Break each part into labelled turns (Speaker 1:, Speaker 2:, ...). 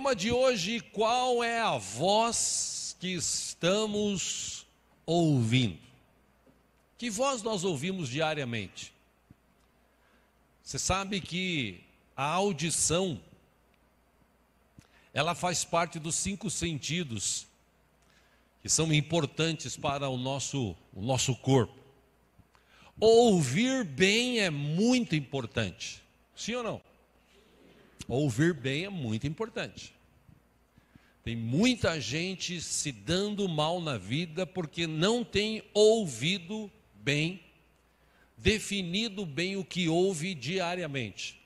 Speaker 1: tema de hoje: qual é a voz que estamos ouvindo? Que voz nós ouvimos diariamente? Você sabe que a audição, ela faz parte dos 5 sentidos que são importantes para o nosso corpo. Ouvir bem é muito importante. Sim ou não? Ouvir bem é muito importante. Tem muita gente se dando mal na vida porque não tem ouvido bem, definido bem o que ouve diariamente.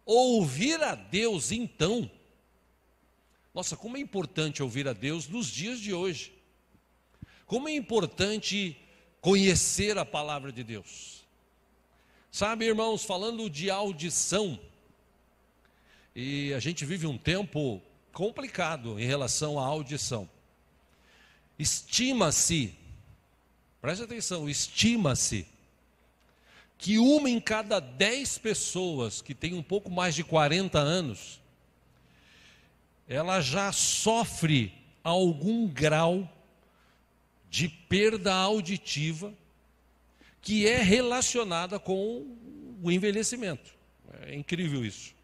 Speaker 1: Ouvir a Deus, então, nossa, como é importante ouvir a Deus nos dias de hoje. Como é importante conhecer a palavra de Deus. Sabe, irmãos, falando de audição, e a gente vive um tempo complicado em relação à audição. Estima-se, preste atenção, estima-se que 1 em cada 10 pessoas que tem um pouco mais de 40 anos, ela já sofre algum grau de perda auditiva que é relacionada com o envelhecimento. É incrível isso.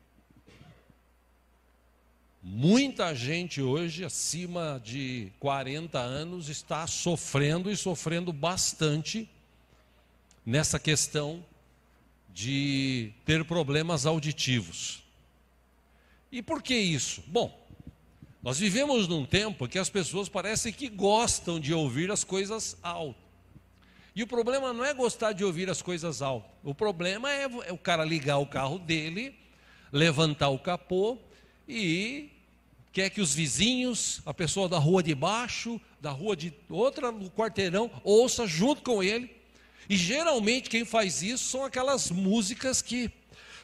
Speaker 1: Muita gente hoje, acima de 40 anos, está sofrendo e sofrendo bastante nessa questão de ter problemas auditivos. E por que isso? Bom, nós vivemos num tempo que as pessoas parecem que gostam de ouvir as coisas altas. E o problema não é gostar de ouvir as coisas altas. O problema é o cara ligar o carro dele, levantar o capô e quer que os vizinhos, a pessoa da rua de baixo, da rua de outra, no quarteirão, ouça junto com ele. E geralmente quem faz isso são aquelas músicas que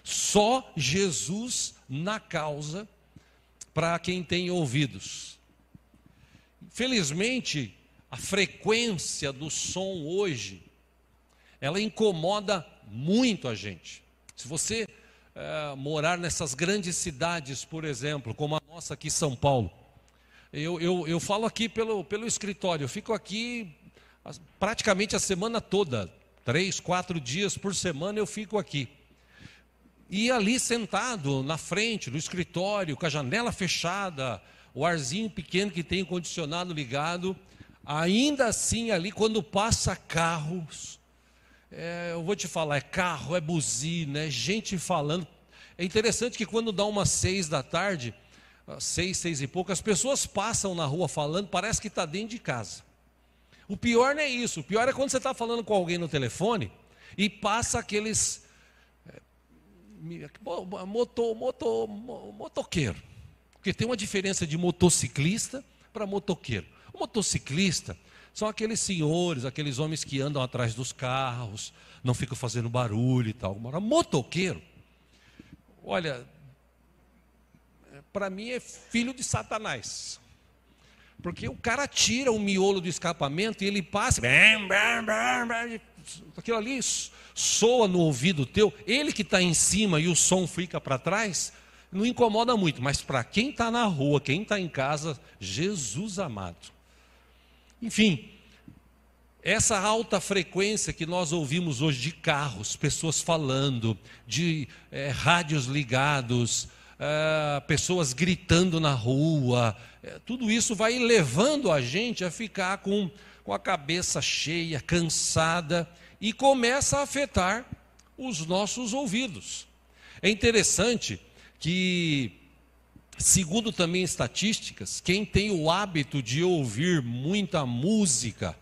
Speaker 1: só Jesus na causa, para quem tem ouvidos. Infelizmente, a frequência do som hoje, ela incomoda muito a gente. Se você morar nessas grandes cidades, por exemplo, como a nossa aqui em São Paulo, eu falo aqui pelo escritório, eu fico aqui praticamente a semana toda, 3, 4 dias por semana eu fico aqui. E ali sentado na frente, no escritório, com a janela fechada, o arzinho pequeno que tem o condicionado ligado, ainda assim ali quando passa carros, eu vou te falar, é carro, é buzina, é gente falando. É interessante que quando dá umas 6 da tarde, 6 e pouco, as pessoas passam na rua falando, parece que está dentro de casa. O pior não é isso, o pior é quando você está falando com alguém no telefone e passa aqueles motoqueiro, porque tem uma diferença de motociclista para motoqueiro. O motociclista são aqueles senhores, aqueles homens que andam atrás dos carros, não ficam fazendo barulho e tal. Agora, motoqueiro, olha, para mim é filho de Satanás, porque o cara tira o miolo do escapamento e ele passa, aquilo ali soa no ouvido teu, ele que está em cima e o som fica para trás, não incomoda muito, mas para quem está na rua, quem está em casa, Jesus amado. Enfim, essa alta frequência que nós ouvimos hoje de carros, pessoas falando, de rádios ligados, pessoas gritando na rua, tudo isso vai levando a gente a ficar com a cabeça cheia, cansada, e começa a afetar os nossos ouvidos. É interessante que, segundo também estatísticas, quem tem o hábito de ouvir muita música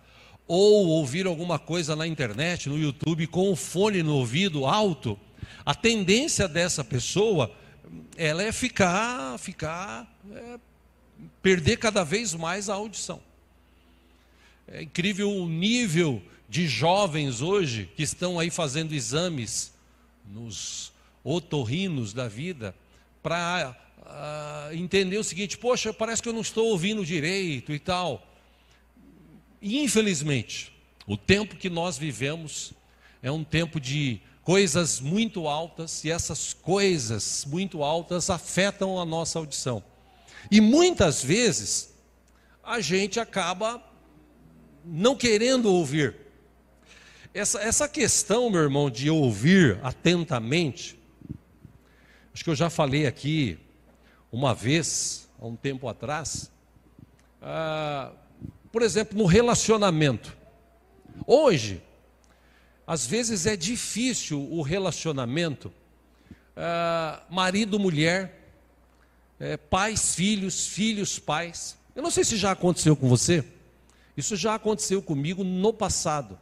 Speaker 1: ou ouvir alguma coisa na internet, no YouTube, com o fone no ouvido alto, a tendência dessa pessoa, ela é perder cada vez mais a audição. É incrível o nível de jovens hoje que estão aí fazendo exames nos otorrinos da vida para entender o seguinte: poxa, parece que eu não estou ouvindo direito e tal. E, infelizmente, o tempo que nós vivemos é um tempo de coisas muito altas, e essas coisas muito altas afetam a nossa audição. E muitas vezes a gente acaba não querendo ouvir. Essa questão, meu irmão, de ouvir atentamente, acho que eu já falei aqui uma vez, há um tempo atrás, por exemplo, no relacionamento. Hoje, às vezes é difícil o relacionamento, marido, mulher, pais, filhos, filhos, pais. Eu não sei se já aconteceu com você, isso já aconteceu comigo no passado.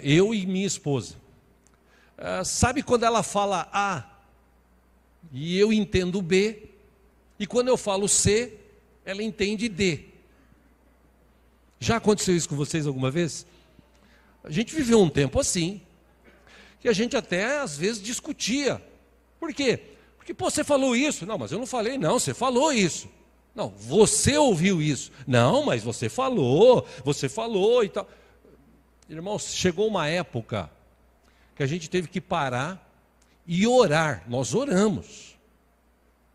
Speaker 1: Eu e minha esposa. Sabe quando ela fala A e eu entendo B, e quando eu falo C, ela entende D. Já aconteceu isso com vocês alguma vez? A gente viveu um tempo assim, que a gente até às vezes discutia. Por quê? Porque você falou isso. Não, mas eu não falei. Não, você falou isso. Não, você ouviu isso. Não, mas você falou e tal. Irmãos, chegou uma época que a gente teve que parar e orar. Nós oramos.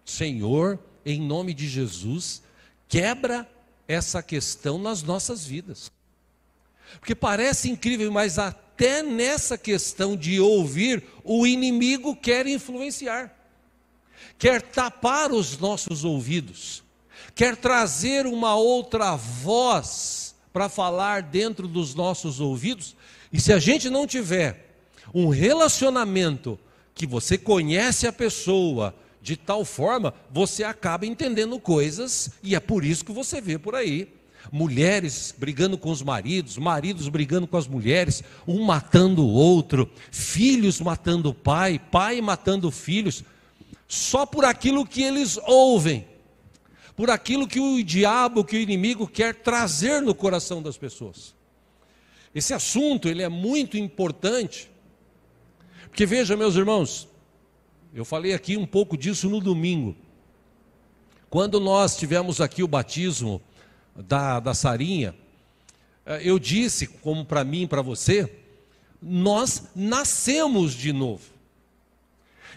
Speaker 1: Senhor, em nome de Jesus, quebra essa questão nas nossas vidas. Porque parece incrível, mas até nessa questão de ouvir, o inimigo quer influenciar, quer tapar os nossos ouvidos, quer trazer uma outra voz para falar dentro dos nossos ouvidos. E se a gente não tiver um relacionamento que você conhece a pessoa de tal forma, você acaba entendendo coisas, e é por isso que você vê por aí mulheres brigando com os maridos, maridos brigando com as mulheres, um matando o outro, filhos matando o pai, pai matando filhos, só por aquilo que eles ouvem, por aquilo que o diabo, que o inimigo quer trazer no coração das pessoas. Esse assunto, ele é muito importante, porque veja, meus irmãos, eu falei aqui um pouco disso no domingo, quando nós tivemos aqui o batismo da Sarinha, eu disse, como para mim e para você, nós nascemos de novo.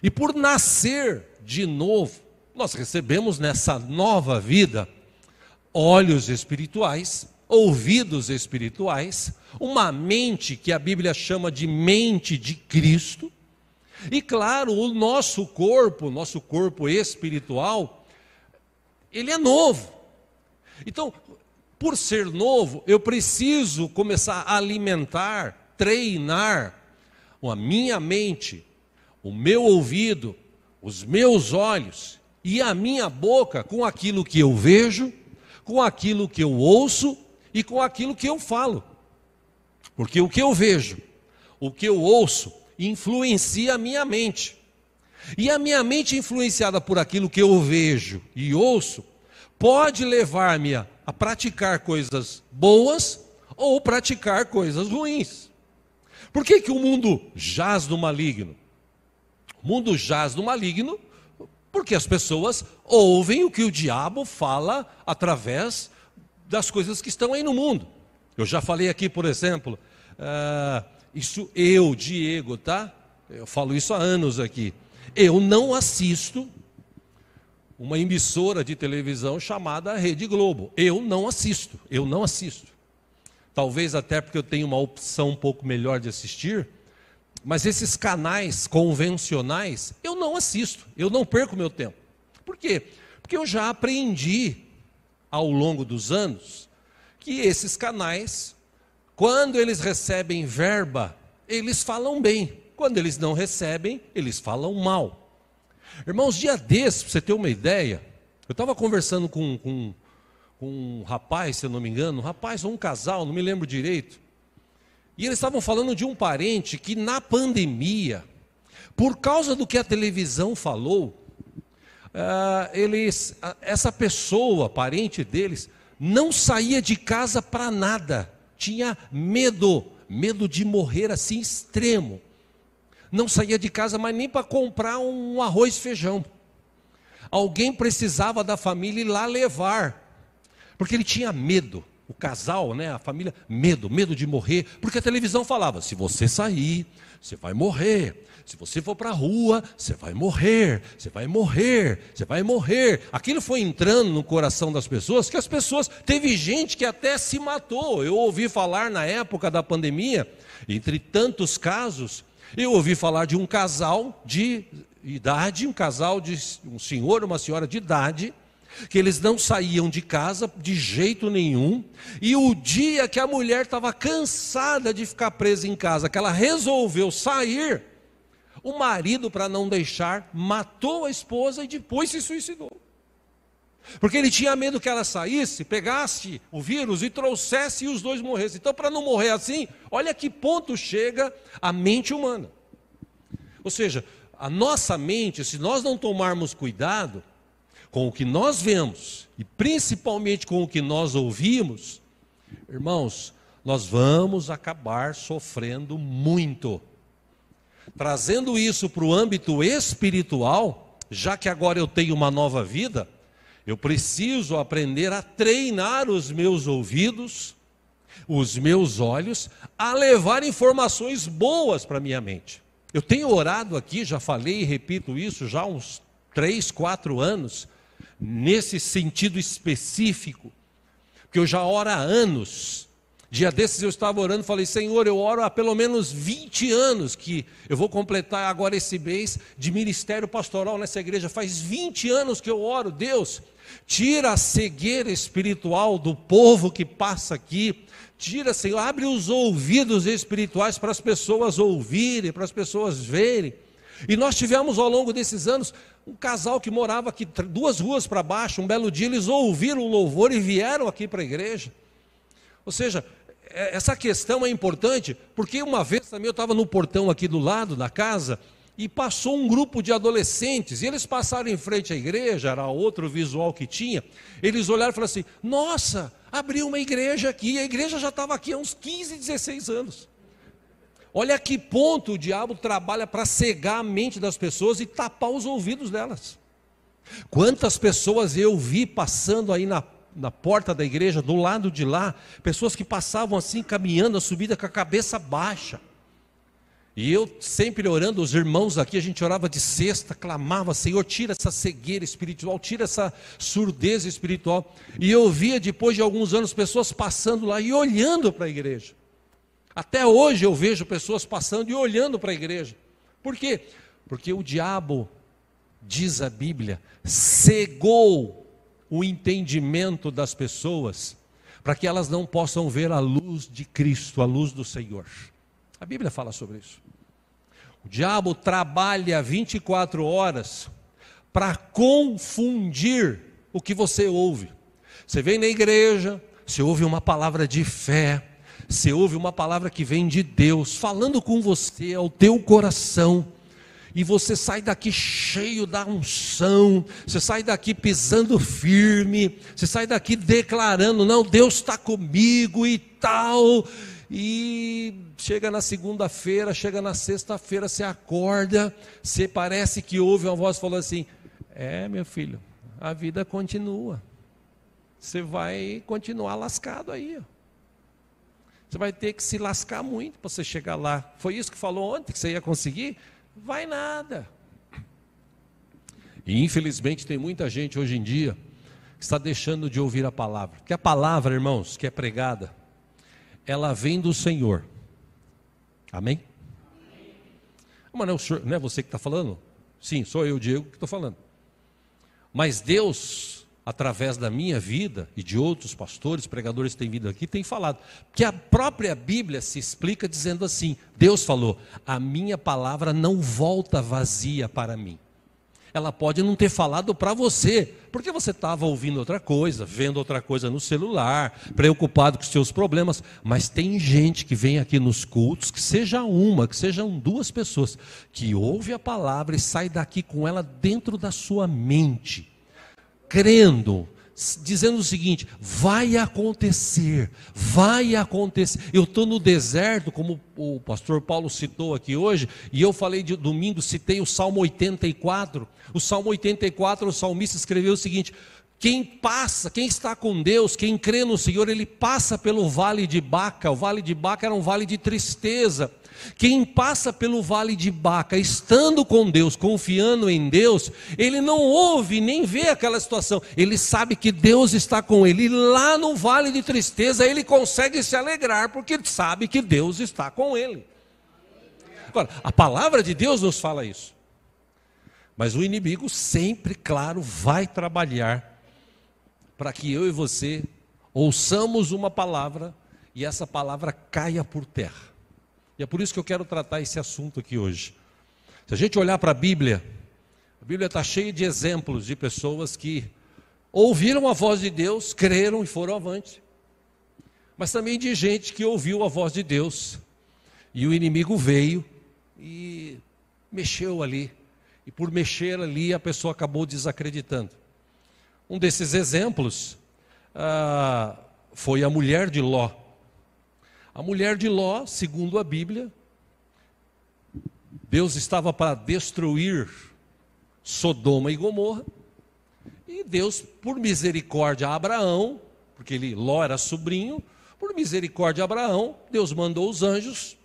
Speaker 1: E por nascer de novo, nós recebemos nessa nova vida olhos espirituais, ouvidos espirituais, uma mente que a Bíblia chama de mente de Cristo, e claro, o nosso corpo espiritual, ele é novo. Então, por ser novo, eu preciso começar a alimentar, treinar a minha mente, o meu ouvido, os meus olhos e a minha boca com aquilo que eu vejo, com aquilo que eu ouço e com aquilo que eu falo. Porque o que eu vejo, o que eu ouço, influencia a minha mente. E a minha mente, influenciada por aquilo que eu vejo e ouço, pode levar-me a praticar coisas boas ou praticar coisas ruins. Por que o mundo jaz no maligno? O mundo jaz no maligno porque as pessoas ouvem o que o diabo fala através das coisas que estão aí no mundo. Eu já falei aqui, por exemplo, isso eu, Diego, tá? Eu falo isso há anos aqui. Eu não assisto uma emissora de televisão chamada Rede Globo. Eu não assisto. Talvez até porque eu tenho uma opção um pouco melhor de assistir, mas esses canais convencionais, eu não assisto, eu não perco meu tempo. Por quê? Porque eu já aprendi ao longo dos anos que esses canais, quando eles recebem verba, eles falam bem. Quando eles não recebem, eles falam mal. Irmãos, dia desse, para você ter uma ideia, eu estava conversando com um rapaz, se eu não me engano, um rapaz ou um casal, não me lembro direito, e eles estavam falando de um parente que na pandemia, por causa do que a televisão falou, essa pessoa, parente deles, não saía de casa para nada, tinha medo de morrer assim extremo. Não saía de casa, mas nem para comprar um arroz e feijão. Alguém precisava da família ir lá levar, porque ele tinha medo. o casal, né, a família, medo de morrer, porque a televisão falava, se você sair, você vai morrer. Se você for para a rua, você vai morrer, você vai morrer, você vai morrer. Aquilo foi entrando no coração das pessoas, que as pessoas, teve gente que até se matou. Eu ouvi falar na época da pandemia, entre tantos casos, eu ouvi falar de um casal de idade, um senhor, uma senhora de idade, que eles não saíam de casa de jeito nenhum, e o dia que a mulher estava cansada de ficar presa em casa, que ela resolveu sair, o marido, para não deixar, matou a esposa e depois se suicidou. Porque ele tinha medo que ela saísse, pegasse o vírus e trouxesse e os dois morressem. Então, para não morrer assim, olha que ponto chega a mente humana. Ou seja, a nossa mente, se nós não tomarmos cuidado com o que nós vemos, e principalmente com o que nós ouvimos, irmãos, nós vamos acabar sofrendo muito. Trazendo isso para o âmbito espiritual, já que agora eu tenho uma nova vida, eu preciso aprender a treinar os meus ouvidos, os meus olhos, a levar informações boas para a minha mente. Eu tenho orado aqui, já falei e repito isso já há uns 3, 4 anos, nesse sentido específico, porque eu já oro há anos. Dia desses eu estava orando e falei, Senhor, eu oro há pelo menos 20 anos, que eu vou completar agora esse mês de ministério pastoral nessa igreja. Faz 20 anos que eu oro, Deus, tira a cegueira espiritual do povo que passa aqui, tira, Senhor, abre os ouvidos espirituais para as pessoas ouvirem, para as pessoas verem. E nós tivemos ao longo desses anos um casal que morava aqui 2 ruas para baixo. Um belo dia eles ouviram o louvor e vieram aqui para a igreja. Ou seja, essa questão é importante, porque uma vez também eu estava no portão aqui do lado da casa, e passou um grupo de adolescentes, e eles passaram em frente à igreja, era outro visual que tinha, eles olharam e falaram assim, nossa, abriu uma igreja aqui, a igreja já estava aqui há uns 15, 16 anos. Olha a que ponto o diabo trabalha para cegar a mente das pessoas e tapar os ouvidos delas. Quantas pessoas eu vi passando aí na porta da igreja, do lado de lá, pessoas que passavam assim, caminhando a subida com a cabeça baixa. E eu sempre orando, os irmãos aqui, a gente orava de sexta, clamava, Senhor, tira essa cegueira espiritual, tira essa surdez espiritual. E eu via depois de alguns anos pessoas passando lá e olhando para a igreja. Até hoje eu vejo pessoas passando e olhando para a igreja. Por quê? Porque o diabo, diz a Bíblia, cegou o entendimento das pessoas, para que elas não possam ver a luz de Cristo, a luz do Senhor. A Bíblia fala sobre isso. O diabo trabalha 24 horas para confundir o que você ouve. Você vem na igreja, você ouve uma palavra de fé, você ouve uma palavra que vem de Deus, falando com você, ao teu coração, e você sai daqui cheio da unção, você sai daqui pisando firme, você sai daqui declarando, não, Deus está comigo e tal, e chega na segunda-feira, chega na sexta-feira, você acorda, você parece que ouve uma voz falando assim, meu filho, a vida continua, você vai continuar lascado aí, ó. Você vai ter que se lascar muito para você chegar lá. Foi isso que falou ontem, que você ia conseguir? Vai nada. E infelizmente tem muita gente hoje em dia que está deixando de ouvir a palavra. Porque a palavra, irmãos, que é pregada, ela vem do Senhor. Amém? Mas não, senhor, não é você que está falando? Sim, sou eu, Diego, que estou falando. Mas Deus, através da minha vida e de outros pastores, pregadores que têm vindo aqui, tem falado. Que a própria Bíblia se explica dizendo assim, Deus falou, a minha palavra não volta vazia para mim. Ela pode não ter falado para você, porque você estava ouvindo outra coisa, vendo outra coisa no celular, preocupado com os seus problemas, mas tem gente que vem aqui nos cultos, que seja uma, que sejam 2 pessoas, que ouve a palavra e sai daqui com ela dentro da sua mente, crendo, dizendo o seguinte, vai acontecer, eu estou no deserto, como o pastor Paulo citou aqui hoje, e eu falei de domingo, citei o Salmo 84, o Salmo 84, o salmista escreveu o seguinte, Quem está com Deus, quem crê no Senhor, ele passa pelo vale de Baca. O vale de Baca era um vale de tristeza. Quem passa pelo vale de Baca, estando com Deus, confiando em Deus, ele não ouve nem vê aquela situação. Ele sabe que Deus está com ele. E lá no vale de tristeza, ele consegue se alegrar, porque sabe que Deus está com ele. Agora, a palavra de Deus nos fala isso. Mas o inimigo sempre, claro, vai trabalhar para que eu e você ouçamos uma palavra e essa palavra caia por terra. E é por isso que eu quero tratar esse assunto aqui hoje. Se a gente olhar para a Bíblia está cheia de exemplos de pessoas que ouviram a voz de Deus, creram e foram avante. Mas também de gente que ouviu a voz de Deus e o inimigo veio e mexeu ali. E por mexer ali a pessoa acabou desacreditando. Um desses exemplos foi a mulher de Ló. A mulher de Ló, segundo a Bíblia, Deus estava para destruir Sodoma e Gomorra. E Deus, por misericórdia a Abraão, porque Ló era sobrinho, por misericórdia a Abraão, Deus mandou os anjos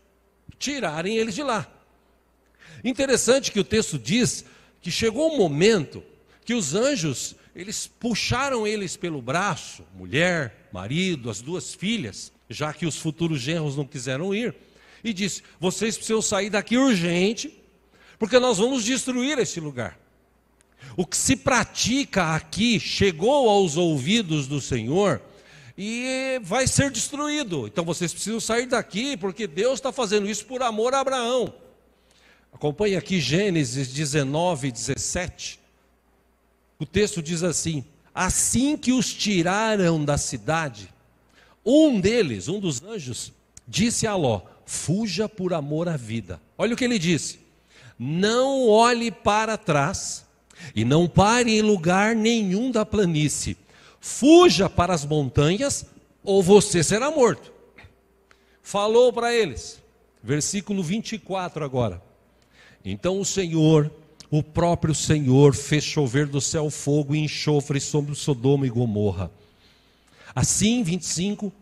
Speaker 1: tirarem eles de lá. Interessante que o texto diz que chegou um momento que os anjos, eles puxaram eles pelo braço, mulher, marido, as duas filhas, já que os futuros genros não quiseram ir, e disse: vocês precisam sair daqui urgente, porque nós vamos destruir esse lugar. O que se pratica aqui chegou aos ouvidos do Senhor e vai ser destruído. Então vocês precisam sair daqui, porque Deus está fazendo isso por amor a Abraão. Acompanhe aqui Gênesis 19, 17. O texto diz assim: assim que os tiraram da cidade, um dos anjos, disse a Ló: fuja por amor à vida. Olha o que ele disse: não olhe para trás e não pare em lugar nenhum da planície. Fuja para as montanhas ou você será morto. Falou para eles. Versículo 24 agora. Então o Senhor, o próprio Senhor, fez chover do céu fogo e enxofre sobre Sodoma e Gomorra. Assim, 25,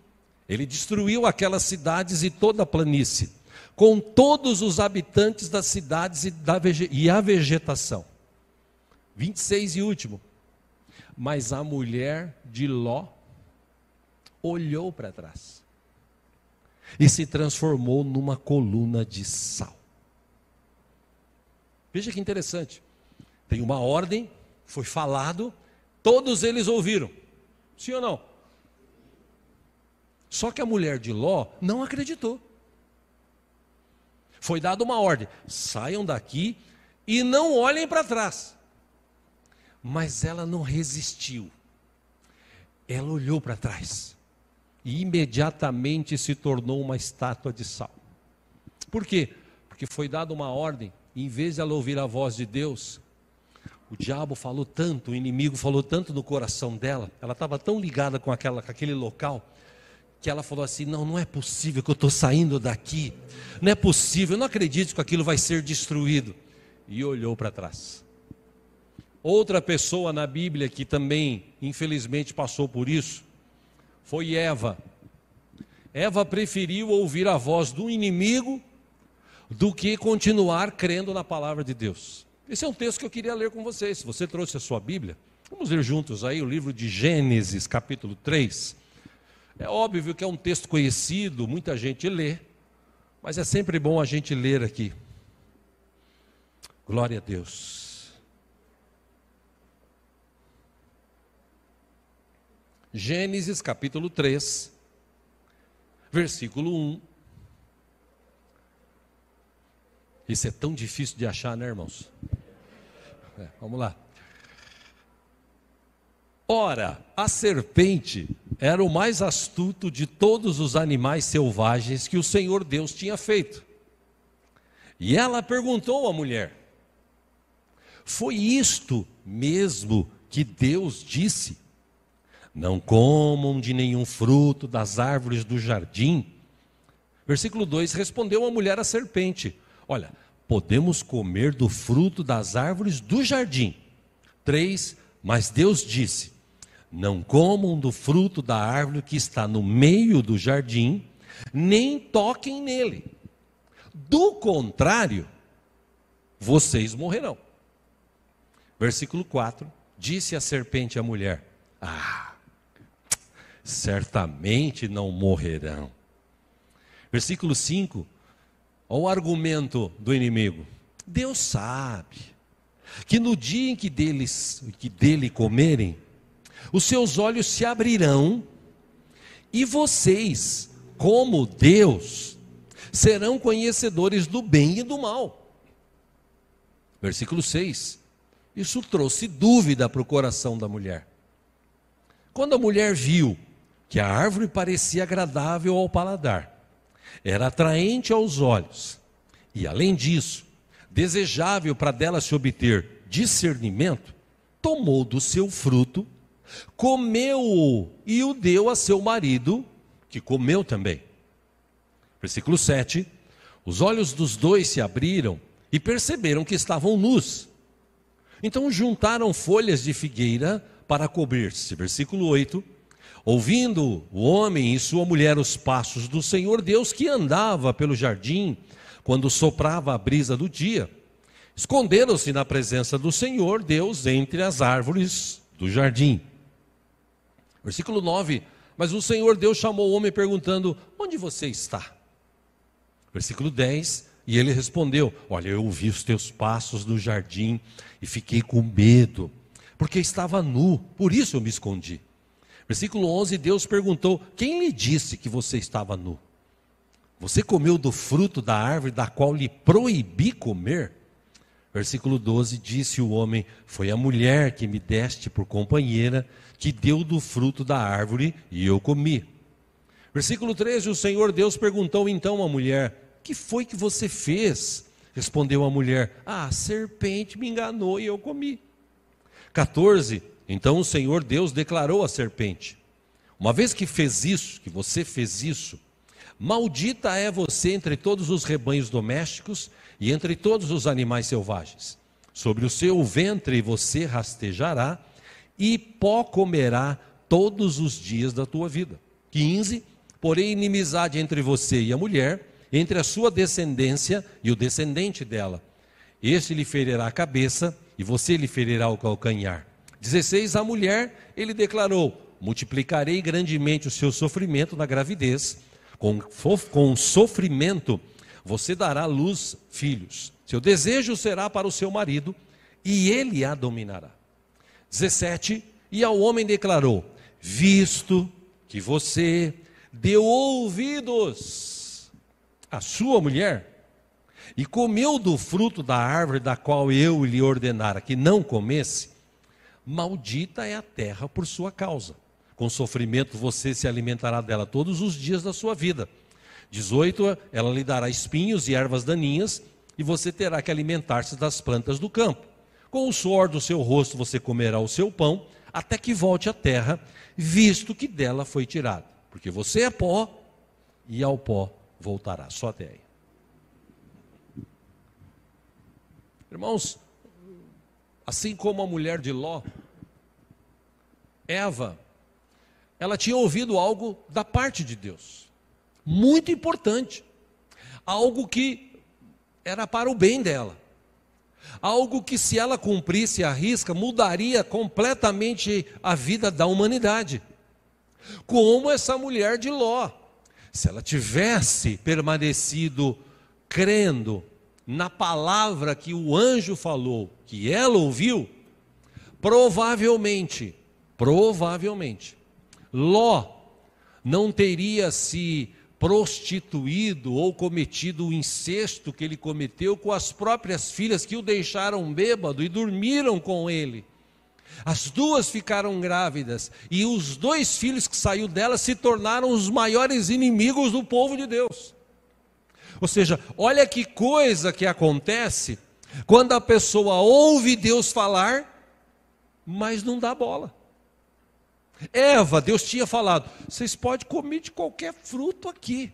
Speaker 1: ele destruiu aquelas cidades e toda a planície, com todos os habitantes das cidades e a vegetação. 26 e último. Mas a mulher de Ló olhou para trás e se transformou numa coluna de sal. Veja que interessante. Tem uma ordem, foi falado, todos eles ouviram. Sim ou não? Só que a mulher de Ló não acreditou. Foi dada uma ordem: saiam daqui e não olhem para trás. Mas ela não resistiu. Ela olhou para trás e imediatamente se tornou uma estátua de sal. Por quê? Porque foi dada uma ordem. Em vez de ela ouvir a voz de Deus, o diabo falou tanto, o inimigo falou tanto no coração dela, ela estava tão ligada com aquele local, que ela falou assim: não é possível que eu estou saindo daqui, não é possível, eu não acredito que aquilo vai ser destruído. E olhou para trás. Outra pessoa na Bíblia que também, infelizmente, passou por isso, foi Eva. Eva preferiu ouvir a voz do inimigo do que continuar crendo na palavra de Deus. Esse é um texto que eu queria ler com vocês. Se você trouxe a sua Bíblia, vamos ler juntos aí o livro de Gênesis, capítulo 3. É óbvio que é um texto conhecido, muita gente lê, mas é sempre bom a gente ler aqui. Glória a Deus. Gênesis, capítulo 3, versículo 1. Isso é tão difícil de achar, né, irmãos? Vamos lá. Ora, a serpente era o mais astuto de todos os animais selvagens que o Senhor Deus tinha feito. E ela perguntou à mulher: foi isto mesmo que Deus disse? Não comam de nenhum fruto das árvores do jardim. Versículo 2, respondeu a mulher à serpente: olha, podemos comer do fruto das árvores do jardim. 3, mas Deus disse: não comam do fruto da árvore que está no meio do jardim, nem toquem nele. Do contrário, vocês morrerão. Versículo 4, disse a serpente à mulher: certamente não morrerão. Versículo 5, olha o argumento do inimigo. Deus sabe que no dia em que dele comerem, os seus olhos se abrirão e vocês, como Deus, serão conhecedores do bem e do mal. Versículo 6, isso trouxe dúvida para o coração da mulher. Quando a mulher viu que a árvore parecia agradável ao paladar, era atraente aos olhos, e além disso, desejável para dela se obter discernimento, tomou do seu fruto, comeu-o e o deu a seu marido, que comeu também. Versículo 7, os olhos dos dois se abriram e perceberam que estavam nus. Então juntaram folhas de figueira para cobrir-se. Versículo 8, ouvindo o homem e sua mulher os passos do Senhor Deus que andava pelo jardim, quando soprava a brisa do dia, esconderam-se na presença do Senhor Deus entre as árvores do jardim. Versículo 9, mas o Senhor Deus chamou o homem perguntando: onde você está? Versículo 10, e ele respondeu: olha, eu ouvi os teus passos no jardim e fiquei com medo, porque estava nu, por isso eu me escondi. Versículo 11, Deus perguntou: quem lhe disse que você estava nu? Você comeu do fruto da árvore da qual lhe proibi comer? Versículo 12, disse o homem: foi a mulher que me deste por companheira, que deu do fruto da árvore e eu comi. Versículo 13, o Senhor Deus perguntou então à mulher: que foi que você fez? Respondeu a mulher: a serpente me enganou e eu comi. 14, então o Senhor Deus declarou à serpente: uma vez que fez isso, que você fez isso, maldita é você entre todos os rebanhos domésticos e entre todos os animais selvagens. Sobre o seu ventre você rastejará e pó comerá todos os dias da tua vida. 15, porém inimizade entre você e a mulher, entre a sua descendência e o descendente dela. Este lhe ferirá a cabeça e você lhe ferirá o calcanhar. 16, a mulher, ele declarou: multiplicarei grandemente o seu sofrimento na gravidez, com sofrimento você dará à luz filhos. Seu desejo será para o seu marido e ele a dominará. 17, e ao homem declarou: visto que você deu ouvidos à sua mulher e comeu do fruto da árvore da qual eu lhe ordenara que não comesse, maldita é a terra por sua causa. Com sofrimento você se alimentará dela todos os dias da sua vida. 18, ela lhe dará espinhos e ervas daninhas, e você terá que alimentar-se das plantas do campo. Com o suor do seu rosto você comerá o seu pão, até que volte à terra, visto que dela foi tirado. Porque você é pó, e ao pó voltará. Só até aí. Irmãos, assim como a mulher de Ló, Eva, ela tinha ouvido algo da parte de Deus, muito importante, algo que era para o bem dela, algo que, se ela cumprisse a risca, mudaria completamente a vida da humanidade. Como essa mulher de Ló, se ela tivesse permanecido crendo na palavra que o anjo falou, que ela ouviu, provavelmente, Ló não teria se prostituído ou cometido o incesto que ele cometeu com as próprias filhas que o deixaram bêbado e dormiram com ele. As duas ficaram grávidas e os 2 filhos que saiu dela se tornaram os maiores inimigos do povo de Deus. Ou seja, olha que coisa que acontece quando a pessoa ouve Deus falar, mas não dá bola. Eva, Deus tinha falado: vocês podem comer de qualquer fruto aqui.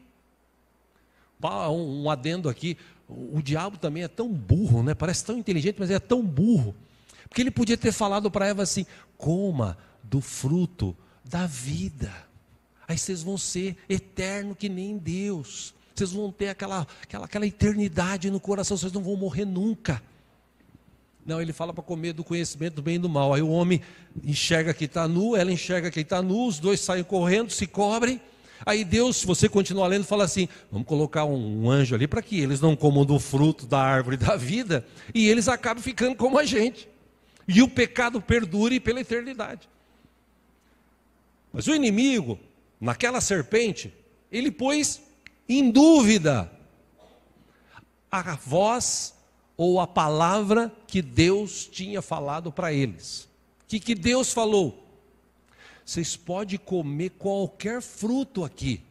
Speaker 1: Um adendo aqui: o diabo também é tão burro, né? Parece tão inteligente, mas é tão burro. Porque ele podia ter falado para Eva assim: coma do fruto da vida. Aí vocês vão ser eterno que nem Deus. Vocês vão ter aquela eternidade no coração, vocês não vão morrer nunca. Não, ele fala para comer do conhecimento do bem e do mal. Aí o homem enxerga que está nu, ela enxerga que está nu, os dois saem correndo, se cobrem. Aí Deus, se você continuar lendo, fala assim, vamos colocar um anjo ali para que eles não comam do fruto da árvore da vida e eles acabam ficando como a gente. E o pecado perdure pela eternidade. Mas o inimigo, naquela serpente, ele pôs em dúvida a voz ou a palavra que Deus tinha falado para eles. O que Deus falou? Vocês podem comer qualquer fruto aqui,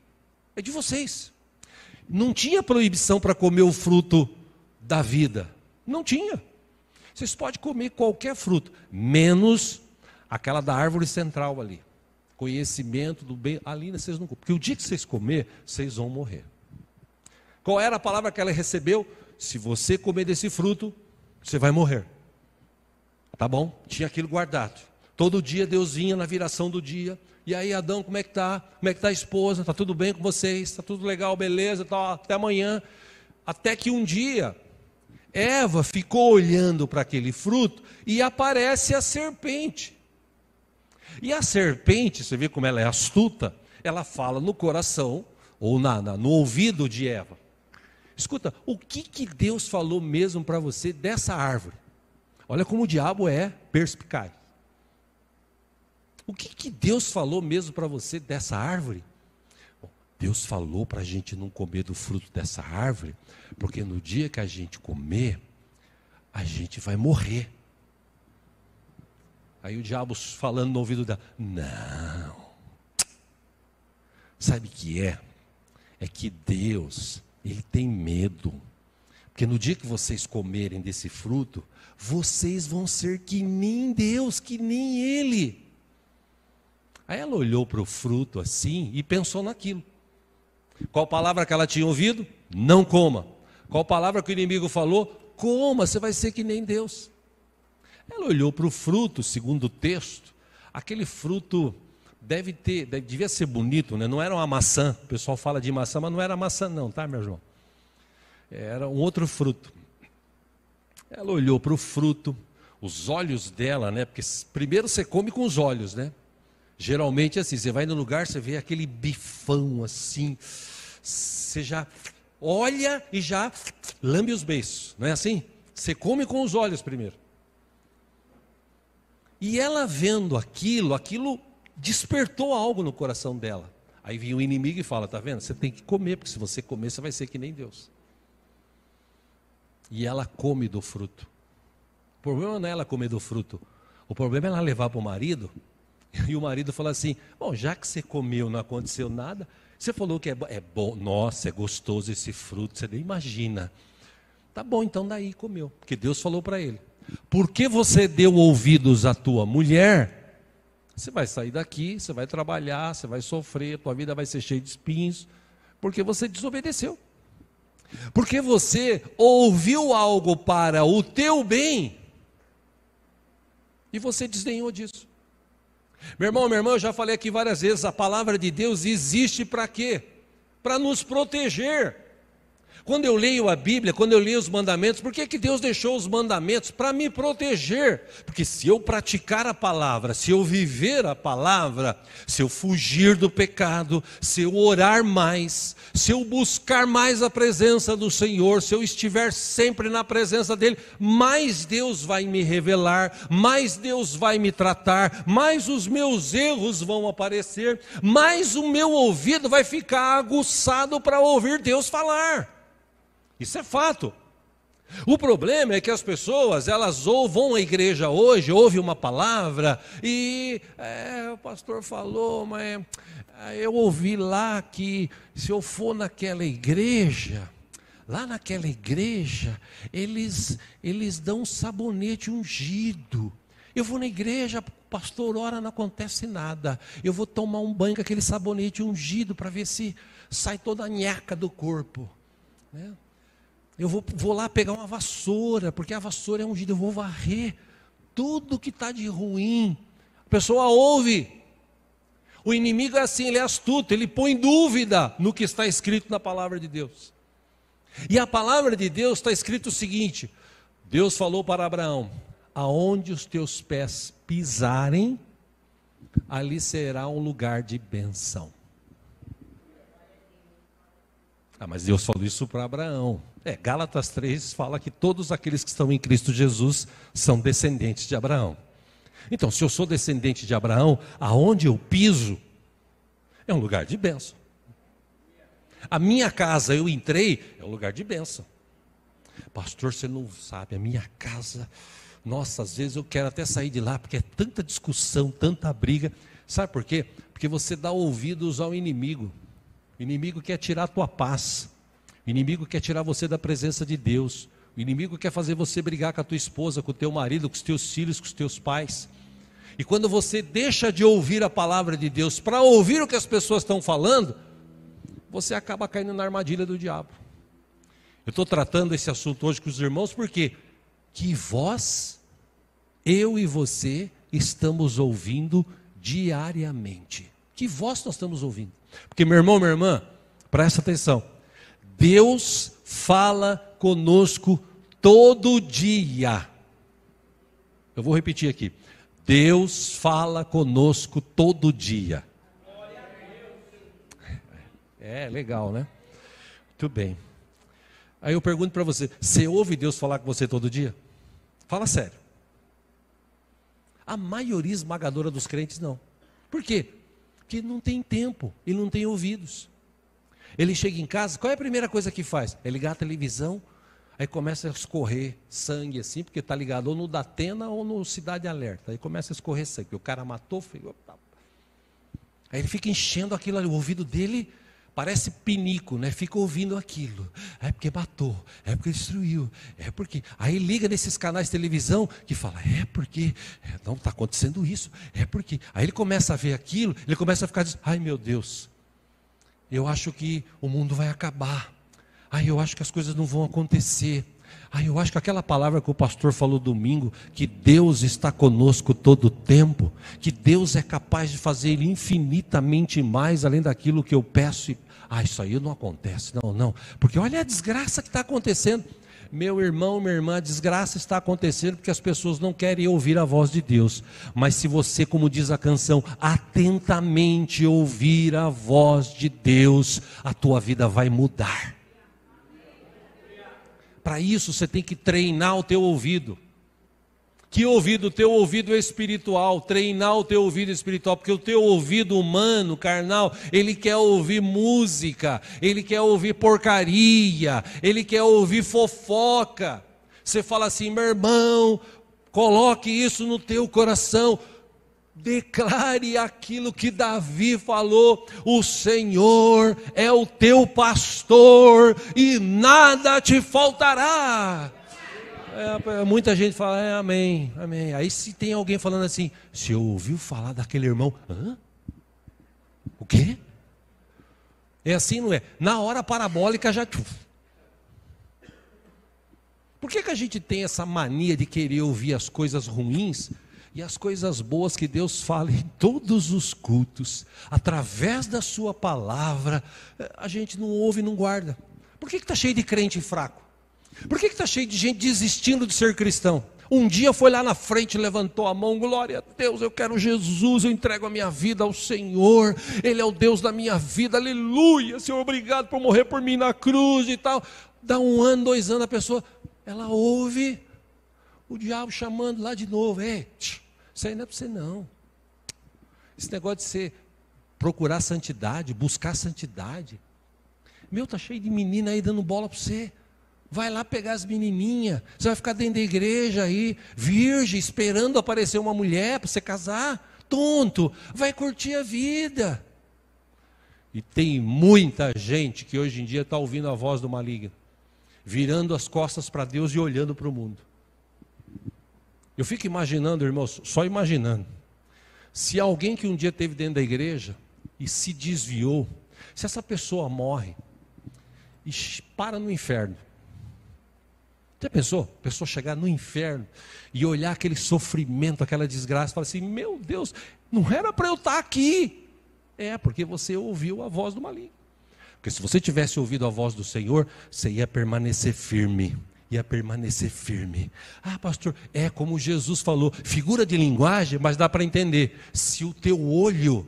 Speaker 1: é de vocês. Não tinha proibição para comer o fruto da vida, não tinha. Vocês podem comer qualquer fruto, menos aquela da árvore central ali. Conhecimento do bem, ali vocês não comem, porque o dia que vocês comer, vocês vão morrer. Qual era a palavra que ela recebeu? Se você comer desse fruto, você vai morrer. Tá bom? Tinha aquilo guardado. Todo dia Deus vinha na viração do dia. E aí, Adão, como é que está? Como é que está a esposa? Está tudo bem com vocês? Está tudo legal, beleza? Tá, até amanhã. Até que um dia, Eva ficou olhando para aquele fruto e aparece a serpente. E a serpente, você vê como ela é astuta, ela fala no coração, ou no ouvido de Eva. Escuta, o que Deus falou mesmo para você dessa árvore? Olha como o diabo é perspicaz. O que Deus falou mesmo para você dessa árvore? Bom, Deus falou para a gente não comer do fruto dessa árvore, porque no dia que a gente comer, a gente vai morrer. Aí o diabo falando no ouvido dela, não. Sabe o que é? É que Deus, Ele tem medo. Porque no dia que vocês comerem desse fruto, vocês vão ser que nem Deus, que nem Ele. Aí ela olhou para o fruto assim e pensou naquilo. Qual palavra que ela tinha ouvido? Não coma. Qual palavra que o inimigo falou? Coma, você vai ser que nem Deus. Ela olhou para o fruto, segundo o texto, aquele fruto devia ser bonito, né? Não era uma maçã, o pessoal fala de maçã, mas não era maçã não, tá, meu irmão? Era um outro fruto. Ela olhou para o fruto, os olhos dela, né? Porque primeiro você come com os olhos, né? Geralmente assim, você vai no lugar, você vê aquele bifão assim, você já olha e já lambe os beiços, não é assim? Você come com os olhos primeiro. E ela vendo aquilo despertou algo no coração dela. Aí vinha o inimigo e fala, tá vendo? Você tem que comer, porque se você comer, você vai ser que nem Deus. E ela come do fruto. O problema não é ela comer do fruto. O problema é ela levar para o marido, e o marido fala assim, bom, já que você comeu, não aconteceu nada, você falou que é bom, nossa, é gostoso esse fruto, você nem imagina. Tá bom, então daí comeu, porque Deus falou para ele. Porque você deu ouvidos à tua mulher, você vai sair daqui, você vai trabalhar, você vai sofrer, tua vida vai ser cheia de espinhos, porque você desobedeceu. Porque você ouviu algo para o teu bem, e você desdenhou disso. Meu irmão, minha irmã, eu já falei aqui várias vezes, a palavra de Deus existe para quê? Para nos proteger. Quando eu leio a Bíblia, quando eu leio os mandamentos, por que Deus deixou os mandamentos? Para me proteger. Porque se eu praticar a palavra, se eu viver a palavra, se eu fugir do pecado, se eu orar mais, se eu buscar mais a presença do Senhor, se eu estiver sempre na presença dEle, mais Deus vai me revelar, mais Deus vai me tratar, mais os meus erros vão aparecer, mais o meu ouvido vai ficar aguçado para ouvir Deus falar. Isso é fato. O problema é que as pessoas, elas vão à igreja hoje, ouvem uma palavra e o pastor falou, mas eu ouvi lá que se eu for naquela igreja, lá naquela igreja, eles dão um sabonete ungido. Eu vou na igreja, pastor, ora, não acontece nada. Eu vou tomar um banho com aquele sabonete ungido para ver se sai toda a nhaca do corpo, né? Eu vou lá pegar uma vassoura, porque a vassoura é ungida, eu vou varrer tudo que está de ruim A pessoa ouve. O inimigo é assim, ele é astuto, ele põe dúvida no que está escrito na palavra de Deus. E a palavra de Deus está escrito o seguinte: Deus falou para Abraão: aonde os teus pés pisarem, ali será um lugar de bênção. Mas Deus falou isso para Abraão. Gálatas 3 fala que todos aqueles que estão em Cristo Jesus são descendentes de Abraão. Então, se eu sou descendente de Abraão, aonde eu piso é um lugar de bênção. A minha casa, eu entrei, é um lugar de bênção. Pastor, você não sabe, a minha casa, nossa, às vezes eu quero até sair de lá, porque é tanta discussão, tanta briga. Sabe por quê? Porque você dá ouvidos ao inimigo. O inimigo quer tirar a tua paz. O inimigo quer tirar você da presença de Deus. O inimigo quer fazer você brigar com a tua esposa, com o teu marido, com os teus filhos, com os teus pais. E quando você deixa de ouvir a palavra de Deus para ouvir o que as pessoas estão falando, você acaba caindo na armadilha do diabo. Eu estou tratando esse assunto hoje com os irmãos porque que voz eu e você estamos ouvindo diariamente. Que voz nós estamos ouvindo? Porque, meu irmão, minha irmã, presta atenção. Deus fala conosco todo dia. Eu vou repetir aqui. Deus fala conosco todo dia. Legal, né? Muito bem. Aí eu pergunto para você: você ouve Deus falar com você todo dia? Fala sério. A maioria esmagadora dos crentes não. Por quê? Porque não tem tempo, ele não tem ouvidos. Ele chega em casa, qual é a primeira coisa que faz? É ligar a televisão, aí começa a escorrer sangue assim, porque está ligado ou no Datena ou no Cidade Alerta. Aí começa a escorrer sangue, o cara matou, aí ele fica enchendo aquilo ali, o ouvido dele parece pinico, né? Fica ouvindo aquilo. É porque matou, é porque destruiu, é porque... Aí liga nesses canais de televisão que fala, não está acontecendo isso, é porque... Aí ele começa a ver aquilo, ele começa a ficar dizendo, ai meu Deus, eu acho que o mundo vai acabar, eu acho que as coisas não vão acontecer, eu acho que aquela palavra que o pastor falou domingo, que Deus está conosco todo o tempo, que Deus é capaz de fazer infinitamente mais além daquilo que eu peço, isso aí não acontece, não, porque olha a desgraça que está acontecendo. Meu irmão, minha irmã, a desgraça está acontecendo porque as pessoas não querem ouvir a voz de Deus. Mas se você, como diz a canção, atentamente ouvir a voz de Deus, a tua vida vai mudar. Para isso você tem que treinar o teu ouvido. Que ouvido? O teu ouvido espiritual. Treinar o teu ouvido espiritual. Porque o teu ouvido humano, carnal, ele quer ouvir música, ele quer ouvir porcaria, ele quer ouvir fofoca. Você fala assim, meu irmão, coloque isso no teu coração. Declare aquilo que Davi falou: o Senhor é o teu pastor e nada te faltará. Muita gente fala, amém, amém. Aí se tem alguém falando assim, se eu ouviu falar daquele irmão, o quê? É assim, não é? Na hora parabólica já... Por que a gente tem essa mania de querer ouvir as coisas ruins e as coisas boas que Deus fala em todos os cultos, através da sua palavra, a gente não ouve e não guarda? Por que está cheio de crente fraco? Por que está cheio de gente desistindo de ser cristão? Um dia foi lá na frente, levantou a mão, glória a Deus, eu quero Jesus, eu entrego a minha vida ao Senhor, Ele é o Deus da minha vida, aleluia, Senhor, obrigado por morrer por mim na cruz e tal. Dá 1 ano, 2 anos, a pessoa, ela ouve o diabo chamando lá de novo, isso aí não é para você não. Esse negócio de você procurar santidade, buscar santidade, está cheio de menina aí dando bola para você. Vai lá pegar as menininhas, você vai ficar dentro da igreja aí, virgem, esperando aparecer uma mulher para você casar, tonto, vai curtir a vida. E tem muita gente que hoje em dia está ouvindo a voz do maligno, virando as costas para Deus e olhando para o mundo. Eu fico imaginando, irmãos, só imaginando, se alguém que um dia esteve dentro da igreja e se desviou, se essa pessoa morre e para no inferno, Já pensou? A pessoa chegar no inferno e olhar aquele sofrimento, aquela desgraça, e falar assim: meu Deus, não era para eu estar aqui. É, porque você ouviu a voz do maligno. Porque se você tivesse ouvido a voz do Senhor, você ia permanecer firme. Ia permanecer firme. Ah, pastor, é como Jesus falou, figura de linguagem, mas dá para entender. Se o teu olho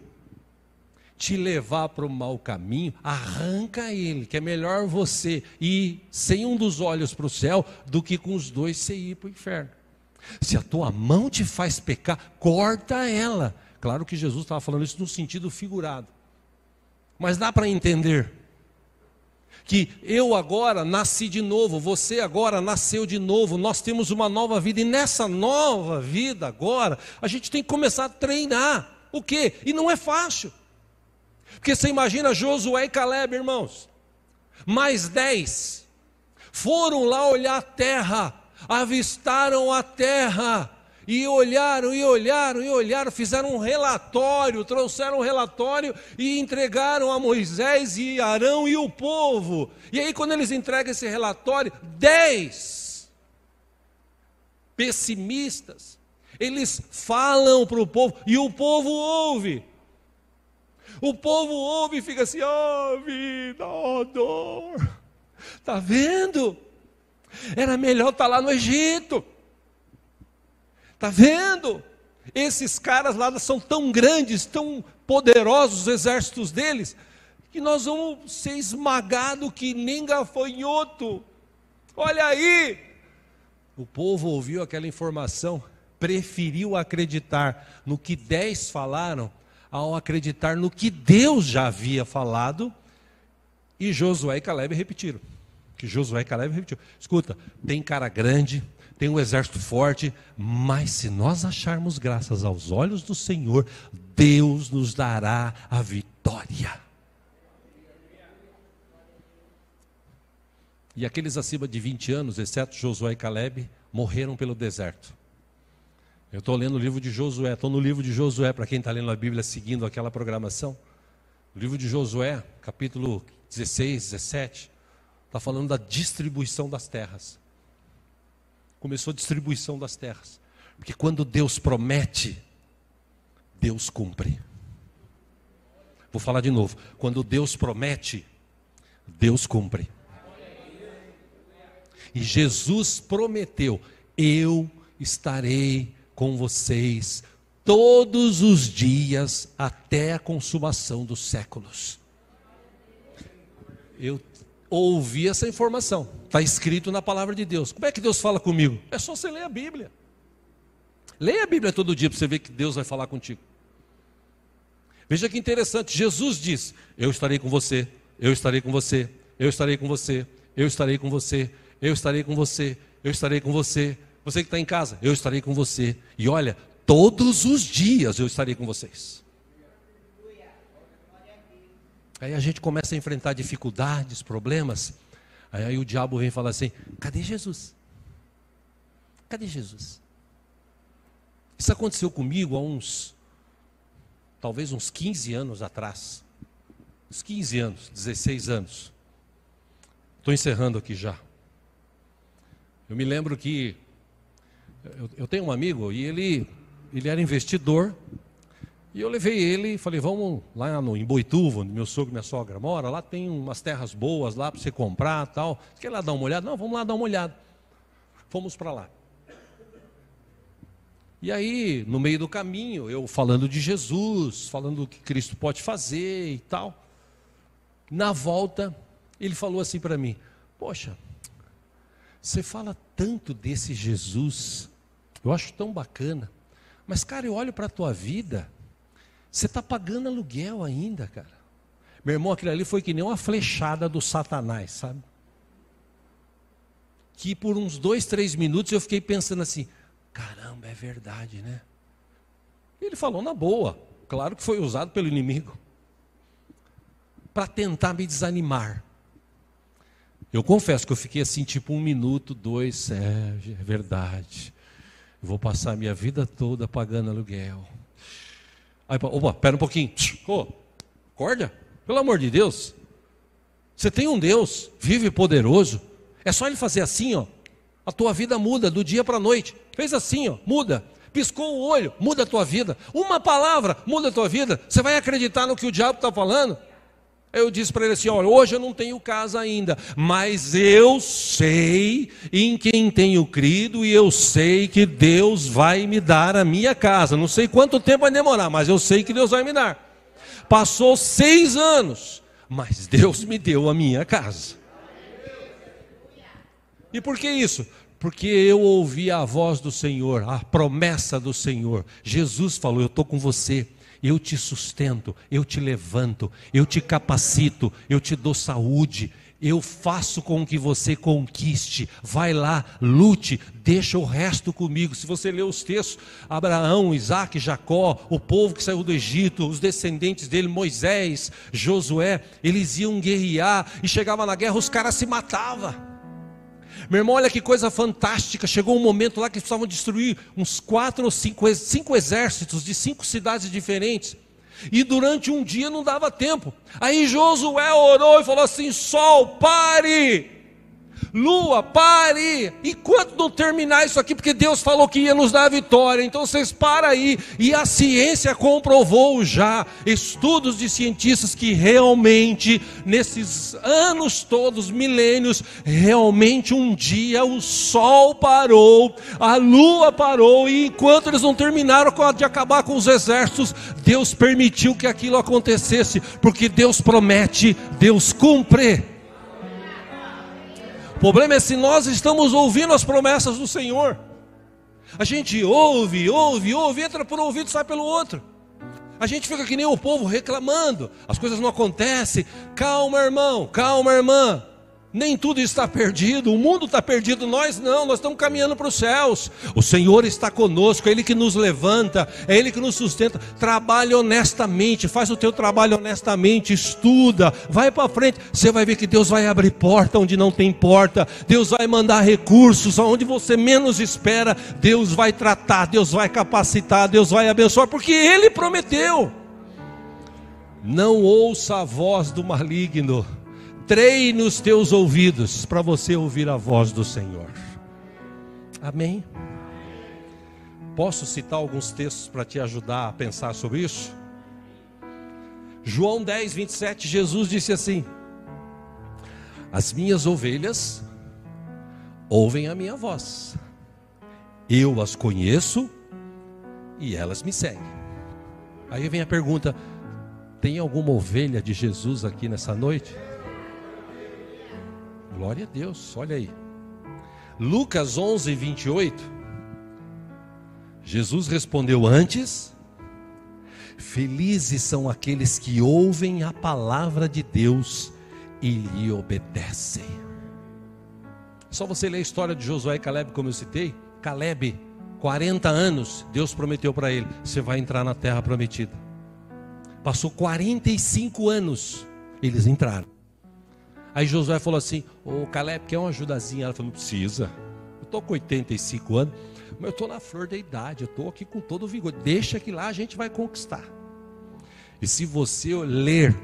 Speaker 1: te levar para o mau caminho, arranca ele, que é melhor você ir sem um dos olhos para o céu, do que com os dois você ir para o inferno. Se a tua mão te faz pecar, corta ela. Claro que Jesus estava falando isso no sentido figurado. Mas dá para entender que eu agora nasci de novo, você agora nasceu de novo, nós temos uma nova vida, e nessa nova vida agora, a gente tem que começar a treinar. O quê? E não é fácil. Porque você imagina Josué e Caleb, irmãos, mais 10, foram lá olhar a terra, avistaram a terra, e olharam, fizeram um relatório, trouxeram um relatório e entregaram a Moisés e Arão e o povo. E aí quando eles entregam esse relatório, 10 pessimistas, eles falam para o povo, e o povo ouve. O povo ouve e fica assim: ó vida, ó dor. Está vendo? Era melhor estar lá no Egito. Está vendo? Esses caras lá são tão grandes, tão poderosos, os exércitos deles, que nós vamos ser esmagados que nem gafanhoto. Olha aí! O povo ouviu aquela informação, preferiu acreditar no que 10 falaram, ao acreditar no que Deus já havia falado, e Josué e Caleb repetiram. Escuta, tem cara grande, tem um exército forte, mas se nós acharmos graças aos olhos do Senhor, Deus nos dará a vitória. E aqueles acima de 20 anos, exceto Josué e Caleb, morreram pelo deserto. Eu estou lendo o livro de Josué, estou no livro de Josué, para quem está lendo a Bíblia, seguindo aquela programação. O livro de Josué, capítulo 16, 17, está falando da distribuição das terras. Começou a distribuição das terras. Porque quando Deus promete, Deus cumpre. Vou falar de novo. Quando Deus promete, Deus cumpre. E Jesus prometeu: eu estarei com vocês todos os dias até a consumação dos séculos. Eu ouvi essa informação, está escrito na palavra de Deus. Como é que Deus fala comigo? É só você ler a Bíblia. Leia a Bíblia todo dia para você ver que Deus vai falar contigo. Veja que interessante, Jesus diz: eu estarei com você, eu estarei com você, eu estarei com você, eu estarei com você, eu estarei com você, eu estarei com você. Você que está em casa, eu estarei com você. E olha, todos os dias eu estarei com vocês. Aí a gente começa a enfrentar dificuldades, problemas. Aí o diabo vem falar assim: cadê Jesus? Cadê Jesus? Isso aconteceu comigo há talvez uns 15 anos atrás. Uns 15 anos, 16 anos. Estou encerrando aqui já. Eu me lembro que eu tenho um amigo e ele era investidor. E eu levei ele e falei: vamos lá em Boituva, onde meu sogro e minha sogra moram. Lá tem umas terras boas lá para você comprar e tal. Você quer lá dar uma olhada? Não, vamos lá dar uma olhada. Fomos para lá. E aí, no meio do caminho, eu falando de Jesus, falando do que Cristo pode fazer e tal. Na volta, ele falou assim para mim: poxa, você fala tanto desse Jesus, eu acho tão bacana, mas cara, eu olho para a tua vida, você está pagando aluguel ainda, cara. Meu irmão, aquilo ali foi que nem uma flechada do Satanás, sabe? Que por uns 2, 3 minutos eu fiquei pensando assim: caramba, é verdade, né? Ele falou na boa, claro que foi usado pelo inimigo, para tentar me desanimar. Eu confesso que eu fiquei assim, tipo 1 minuto, 2, é verdade. Eu vou passar a minha vida toda pagando aluguel. Aí, opa, pera um pouquinho. Acorda, pelo amor de Deus. Você tem um Deus vivo e poderoso. É só Ele fazer assim, ó. A tua vida muda do dia para a noite. Fez assim, ó, muda. Piscou o olho, muda a tua vida. Uma palavra, muda a tua vida. Você vai acreditar no que o diabo está falando? Eu disse para ele assim, olha, hoje eu não tenho casa ainda, mas eu sei em quem tenho crido e eu sei que Deus vai me dar a minha casa. Não sei quanto tempo vai demorar, mas eu sei que Deus vai me dar. Passou 6 anos, mas Deus me deu a minha casa. E por que isso? Porque eu ouvi a voz do Senhor, a promessa do Senhor. Jesus falou, eu estou com você, eu te sustento, eu te levanto, eu te capacito, eu te dou saúde, eu faço com que você conquiste. Vai lá, lute, deixa o resto comigo. Se você ler os textos, Abraão, Isaac, Jacó, o povo que saiu do Egito, os descendentes dele, Moisés, Josué, eles iam guerrear e chegava na guerra, os caras se matavam. Meu irmão, olha que coisa fantástica. Chegou um momento lá que eles precisavam destruir uns 4 ou 5 exércitos de 5 cidades diferentes. E durante um dia não dava tempo. Aí Josué orou e falou assim: sol, pare! Lua, pare! Enquanto não terminar isso aqui, porque Deus falou que ia nos dar a vitória, então vocês param aí. E a ciência comprovou já, estudos de cientistas, que realmente, nesses anos todos, milênios, realmente um dia o sol parou, a lua parou, e enquanto eles não terminaram de acabar com os exércitos, Deus permitiu que aquilo acontecesse, porque Deus promete, Deus cumpre. O problema é se nós estamos ouvindo as promessas do Senhor. A gente ouve, entra por um ouvido e sai pelo outro. A gente fica que nem o povo reclamando, as coisas não acontecem. Calma, irmão, calma, irmã. Nem tudo está perdido, o mundo está perdido, nós não, nós estamos caminhando para os céus. O Senhor está conosco, é Ele que nos levanta, é Ele que nos sustenta. Trabalhe honestamente, faz o teu trabalho honestamente, estuda, vai para frente. Você vai ver que Deus vai abrir porta onde não tem porta, Deus vai mandar recursos aonde você menos espera. Deus vai tratar, Deus vai capacitar, Deus vai abençoar, porque Ele prometeu. Não ouça a voz do maligno. Treine os teus ouvidos para você ouvir a voz do Senhor. Amém? Posso citar alguns textos para te ajudar a pensar sobre isso? João 10, 27, Jesus disse assim: as minhas ovelhas ouvem a minha voz, eu as conheço e elas me seguem. Aí vem a pergunta: tem alguma ovelha de Jesus aqui nessa noite? Glória a Deus, olha aí. Lucas 11, 28. Jesus respondeu antes: felizes são aqueles que ouvem a palavra de Deus e lhe obedecem. Só você ler a história de Josué e Caleb, como eu citei. Caleb, 40 anos, Deus prometeu para ele: você vai entrar na terra prometida. Passou 45 anos, eles entraram. Aí Josué falou assim: ô Caleb, quer uma ajudazinha? Ela falou: não precisa, eu estou com 85 anos, mas eu estou na flor da idade, eu estou aqui com todo o vigor, deixa que lá a gente vai conquistar. E se você ler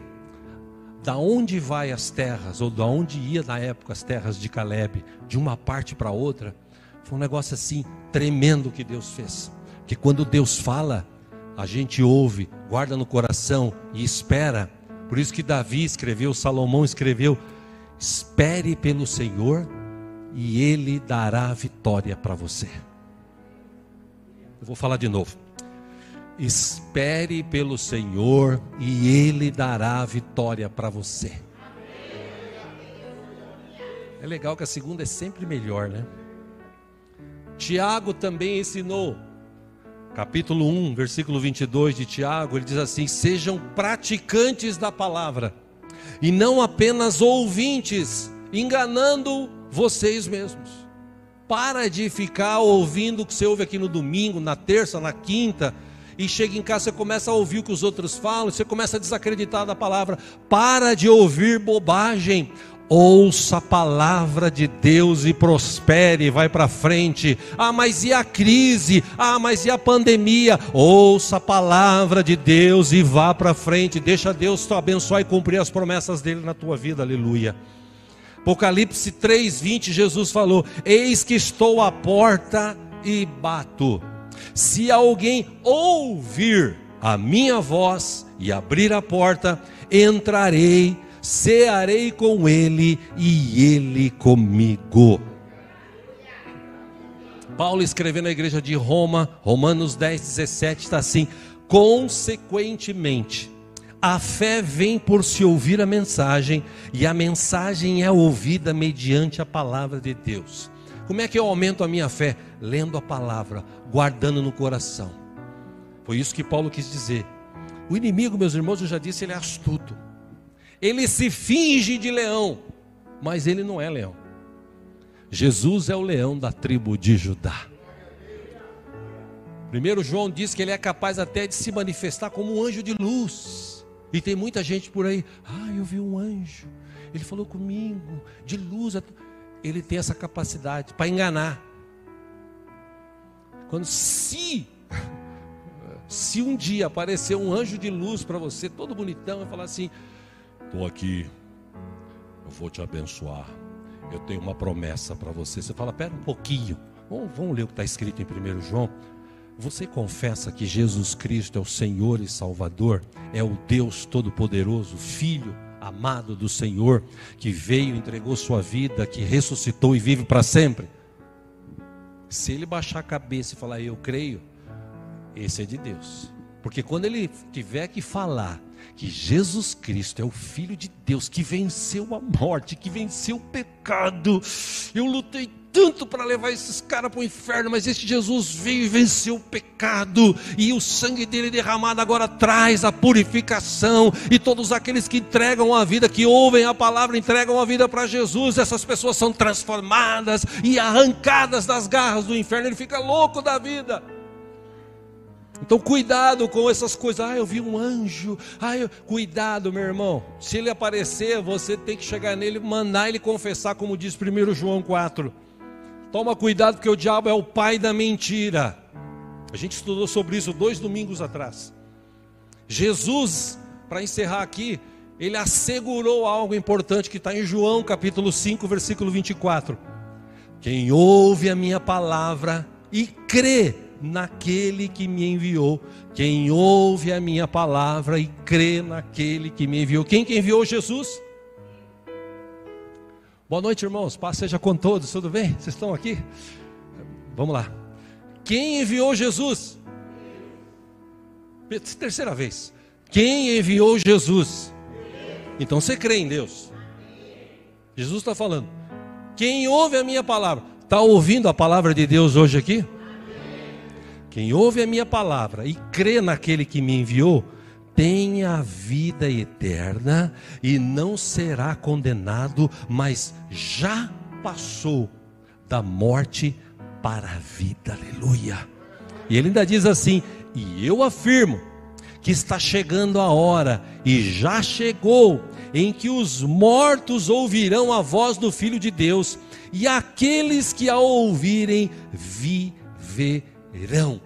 Speaker 1: da onde vai as terras, ou da onde ia na época as terras de Caleb, de uma parte para outra, foi um negócio assim, tremendo que Deus fez. Que quando Deus fala, a gente ouve, guarda no coração e espera. Por isso que Davi escreveu, Salomão escreveu: espere pelo Senhor e Ele dará a vitória para você. Eu vou falar de novo. Espere pelo Senhor e Ele dará a vitória para você. É legal que a segunda é sempre melhor, né? Tiago também ensinou. Capítulo 1, versículo 22 de Tiago, ele diz assim: sejam praticantes da palavra e não apenas ouvintes, enganando vocês mesmos. Para de ficar ouvindo o que você ouve aqui no domingo, na terça, na quinta, e chega em casa, você começa a ouvir o que os outros falam, você começa a desacreditar da palavra. Para de ouvir bobagem. Ouça a palavra de Deus e prospere, vai para frente. Ah, mas e a crise? Ah, mas e a pandemia? Ouça a palavra de Deus e vá para frente. Deixa Deus te abençoar e cumprir as promessas dele na tua vida, aleluia. Apocalipse 3:20, Jesus falou: eis que estou à porta e bato. Se alguém ouvir a minha voz e abrir a porta, entrarei, cearei com ele e ele comigo. Paulo escrevendo na igreja de Roma, Romanos 10:17, está assim: consequentemente, a fé vem por se ouvir a mensagem, e a mensagem é ouvida mediante a palavra de Deus. Como é que eu aumento a minha fé? Lendo a palavra, guardando no coração. Foi isso que Paulo quis dizer. O inimigo, meus irmãos, eu já disse, ele é astuto. Ele se finge de leão, mas ele não é leão. Jesus é o leão da tribo de Judá. 1 João diz que ele é capaz até de se manifestar como um anjo de luz. E tem muita gente por aí: eu vi um anjo, ele falou comigo, de luz. Ele tem essa capacidade para enganar. Se um dia aparecer um anjo de luz para você, todo bonitão, e falar assim: estou aqui, eu vou te abençoar, eu tenho uma promessa para você. Você fala: pera um pouquinho, vamos ler o que está escrito em 1 João. Você confessa que Jesus Cristo é o Senhor e Salvador, é o Deus Todo-Poderoso, Filho amado do Senhor, que veio, entregou sua vida, que ressuscitou e vive para sempre? Se ele baixar a cabeça e falar: eu creio, esse é de Deus. Porque quando ele tiver que falar que Jesus Cristo é o Filho de Deus, que venceu a morte, que venceu o pecado, eu lutei tanto para levar esses caras para o inferno, mas esse Jesus veio e venceu o pecado, e o sangue dele derramado agora traz a purificação, e todos aqueles que entregam a vida, que ouvem a palavra, entregam a vida para Jesus, essas pessoas são transformadas e arrancadas das garras do inferno. Ele fica louco da vida. Então cuidado com essas coisas: eu vi um anjo, cuidado, meu irmão. Se ele aparecer, você tem que chegar nele, mandar ele confessar, como diz 1 João 4. Toma cuidado, porque o diabo é o pai da mentira. A gente estudou sobre isso 2 domingos atrás. Jesus, para encerrar aqui, ele assegurou algo importante que está em João capítulo 5, versículo 24. Quem ouve a minha palavra e crê naquele que me enviou. Quem ouve a minha palavra e crê naquele que me enviou. Quem que enviou? Jesus. Boa noite, irmãos, paz seja com todos, tudo bem? Vocês estão aqui? Vamos lá. Quem enviou Jesus? Terceira vez. Quem enviou Jesus? Então você crê em Deus. Jesus está falando: quem ouve a minha palavra. Está ouvindo a palavra de Deus hoje aqui? Quem ouve a minha palavra e crê naquele que me enviou, tem a vida eterna e não será condenado, mas já passou da morte para a vida. Aleluia. E ele ainda diz assim: e eu afirmo que está chegando a hora, e já chegou, em que os mortos ouvirão a voz do Filho de Deus, e aqueles que a ouvirem viverão.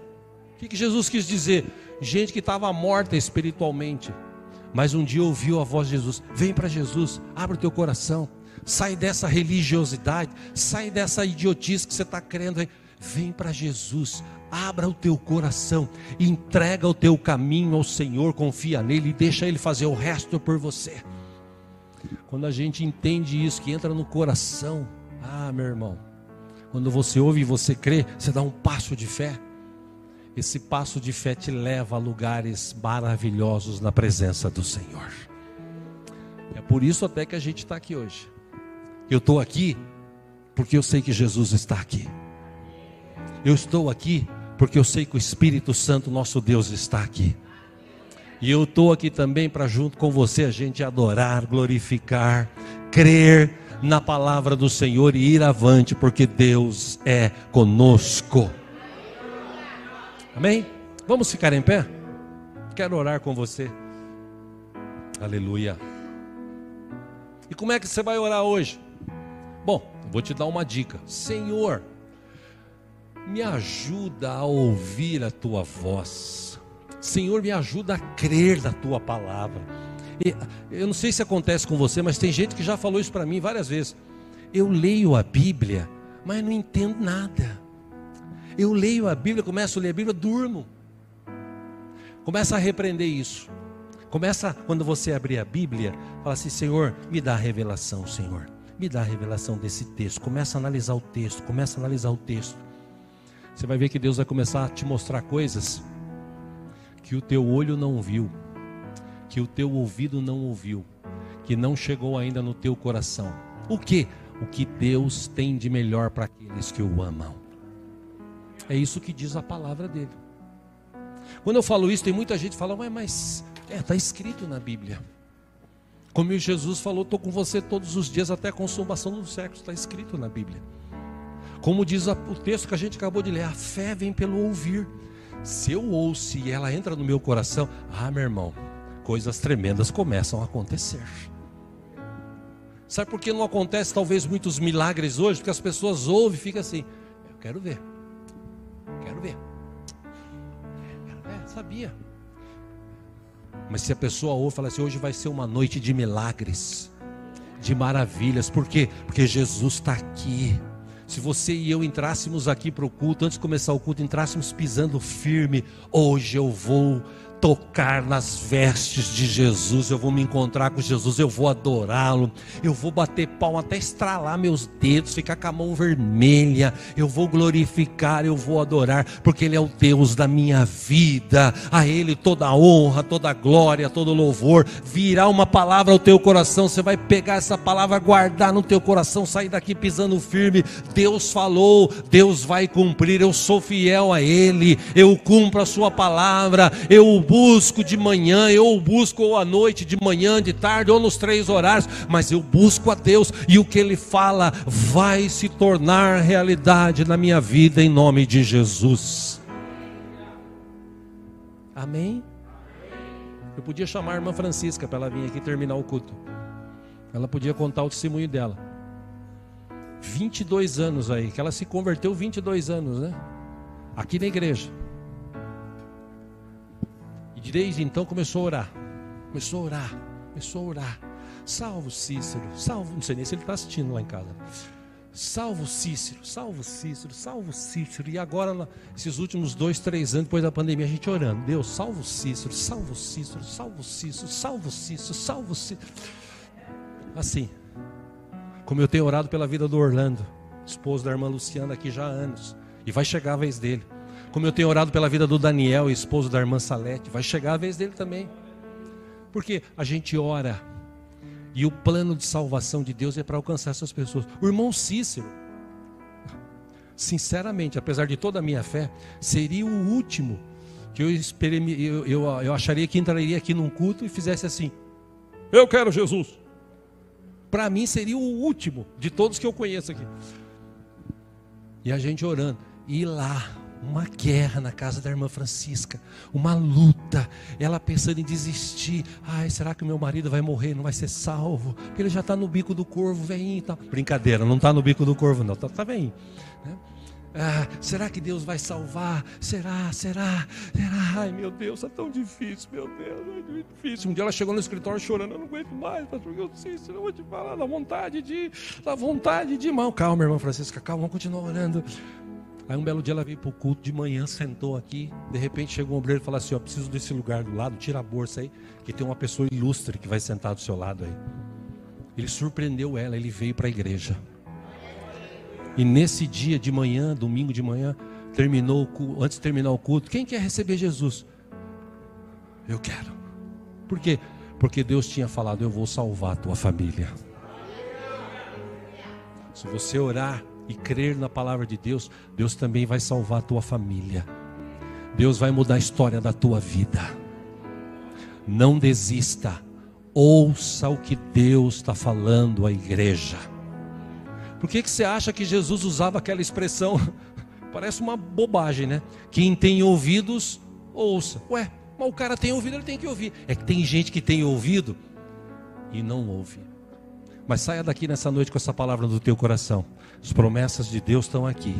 Speaker 1: O que Jesus quis dizer? Gente que estava morta espiritualmente, mas um dia ouviu a voz de Jesus. Vem para Jesus, abre o teu coração, sai dessa religiosidade, sai dessa idiotice que você está crendo aí. Vem para Jesus, abra o teu coração, entrega o teu caminho ao Senhor, confia nele e deixa ele fazer o resto por você. Quando a gente entende isso, que entra no coração, meu irmão, quando você ouve e você crê, você dá um passo de fé. Esse passo de fé te leva a lugares maravilhosos na presença do Senhor. É por isso até que a gente está aqui hoje. Eu estou aqui porque eu sei que Jesus está aqui. Eu estou aqui porque eu sei que o Espírito Santo, nosso Deus, está aqui. E eu estou aqui também para, junto com você, a gente adorar, glorificar, crer na palavra do Senhor e ir avante, porque Deus é conosco. Amém? Vamos ficar em pé? Quero orar com você. Aleluia. E como é que você vai orar hoje? Bom, vou te dar uma dica. Senhor, me ajuda a ouvir a tua voz. Senhor, me ajuda a crer na tua palavra. Eu não sei se acontece com você, mas tem gente que já falou isso para mim várias vezes. Eu leio a Bíblia, mas não entendo nada. Eu leio a Bíblia, começo a ler a Bíblia, durmo. Começa a repreender isso. Começa, quando você abrir a Bíblia, fala assim: Senhor, me dá a revelação, Senhor. Me dá a revelação desse texto. Começa a analisar o texto, começa a analisar o texto. Você vai ver que Deus vai começar a te mostrar coisas que o teu olho não viu, que o teu ouvido não ouviu, que não chegou ainda no teu coração. O quê? O que Deus tem de melhor para aqueles que o amam. É isso que diz a palavra dele. Quando eu falo isso, tem muita gente que fala: mas está escrito na Bíblia. Como Jesus falou: estou com você todos os dias até a consumação dos séculos. Está escrito na Bíblia. Como diz o texto que a gente acabou de ler: a fé vem pelo ouvir. Se eu ouço e ela entra no meu coração, meu irmão, coisas tremendas começam a acontecer. Sabe por que não acontece talvez muitos milagres hoje? Porque as pessoas ouvem e ficam assim: eu quero ver, quero ver, sabia. Mas se a pessoa ouve e fala assim: hoje vai ser uma noite de milagres, de maravilhas. Por quê? Porque Jesus está aqui. Se você e eu entrássemos aqui para o culto, antes de começar o culto, entrássemos pisando firme: hoje eu vou tocar nas vestes de Jesus, eu vou me encontrar com Jesus, eu vou adorá-lo, eu vou bater palma até estralar meus dedos, ficar com a mão vermelha, eu vou glorificar, eu vou adorar, porque Ele é o Deus da minha vida. A Ele toda a honra, toda a glória, todo o louvor. Virá uma palavra ao teu coração, você vai pegar essa palavra, guardar no teu coração, sair daqui pisando firme. Deus falou, Deus vai cumprir. Eu sou fiel a Ele, eu cumpro a sua palavra, eu busco de manhã, eu busco ou à noite, de manhã, de tarde, ou nos 3 horários, mas eu busco a Deus, e o que Ele fala vai se tornar realidade na minha vida, em nome de Jesus. Amém? Eu podia chamar a irmã Francisca para ela vir aqui terminar o culto. Ela podia contar o testemunho dela. 22 anos aí, que ela se converteu 22 anos, né? Aqui na igreja. E desde então começou a orar. Começou a orar. Salvo Cícero, salvo, não sei nem se ele está assistindo lá em casa. Salvo Cícero. E agora, esses últimos 2, 3 anos, depois da pandemia, a gente orando: Deus, salvo Cícero. Assim, como eu tenho orado pela vida do Orlando, esposo da irmã Luciana, aqui já há anos, e vai chegar a vez dele. Como eu tenho orado pela vida do Daniel, esposo da irmã Salete, vai chegar a vez dele também. Porque a gente ora, e o plano de salvação de Deus é para alcançar essas pessoas. O irmão Cícero, sinceramente, apesar de toda a minha fé, seria o último que eu acharia que entraria aqui num culto e fizesse assim: eu quero Jesus. Para mim seria o último de todos que eu conheço aqui. E a gente orando, e lá, uma guerra na casa da irmã Francisca, uma luta, ela pensando em desistir. Será que o meu marido vai morrer, não vai ser salvo? Porque ele já está no bico do corvo, velhinho e tal. Brincadeira, não está no bico do corvo não, está velhinho, né? Será que Deus vai salvar? Será? Ai meu Deus, é tão difícil, meu Deus, é muito difícil. Um dia ela chegou no escritório chorando: eu não aguento mais, pastor, eu não vou te falar, dá vontade de irmão. Calma, irmã Francisca, calma, vamos continuar orando. Aí um belo dia ela veio para o culto de manhã, sentou aqui. De repente chegou um obreiro e falou assim: preciso desse lugar do lado, tira a bolsa aí, que tem uma pessoa ilustre que vai sentar do seu lado aí. Ele surpreendeu ela, ele veio para a igreja. E nesse dia de manhã, domingo de manhã, antes de terminar o culto: quem quer receber Jesus? Eu quero. Por quê? Porque Deus tinha falado: eu vou salvar a tua família. Se você orar e crer na palavra de Deus, Deus também vai salvar a tua família. Deus vai mudar a história da tua vida. Não desista. Ouça o que Deus está falando à igreja. Por que você acha que Jesus usava aquela expressão? Parece uma bobagem, né? Quem tem ouvidos, ouça. Mas o cara tem ouvido, ele tem que ouvir. É que tem gente que tem ouvido e não ouve. Mas saia daqui nessa noite com essa palavra do teu coração. As promessas de Deus estão aqui.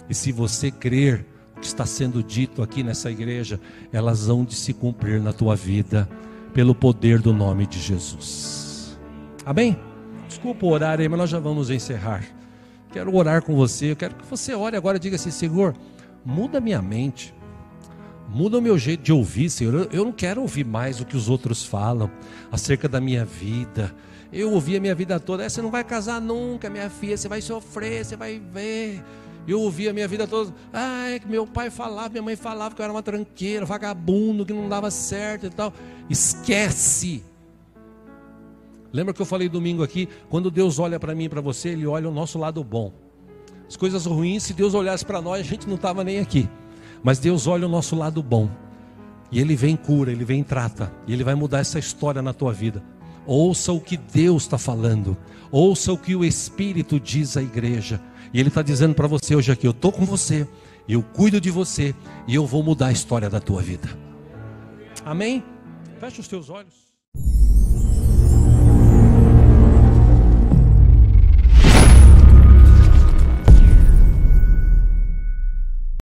Speaker 1: E se você crer o que está sendo dito aqui nessa igreja, elas vão de se cumprir na tua vida. pelo poder do nome de Jesus. Amém? Desculpa o horário aí, mas nós já vamos encerrar. Quero orar com você, eu quero que você ore agora e diga assim: Senhor, muda minha mente, muda o meu jeito de ouvir, Senhor. Eu não quero ouvir mais o que os outros falam acerca da minha vida. Eu ouvi a minha vida toda: você não vai casar nunca, minha filha, você vai sofrer, você vai ver. Eu ouvi a minha vida toda: é que meu pai falava, minha mãe falava que eu era uma tranqueira, vagabundo, que não dava certo e tal. Esquece. Lembra que eu falei domingo aqui? Quando Deus olha para mim e para você, Ele olha o nosso lado bom. As coisas ruins, se Deus olhasse para nós, a gente não estava nem aqui. Mas Deus olha o nosso lado bom. E Ele vem e cura, Ele vem e trata. E Ele vai mudar essa história na tua vida. Ouça o que Deus está falando. Ouça o que o Espírito diz à igreja. E Ele está dizendo para você hoje aqui: eu estou com você, eu cuido de você, e eu vou mudar a história da tua vida. Amém? Fecha os teus olhos.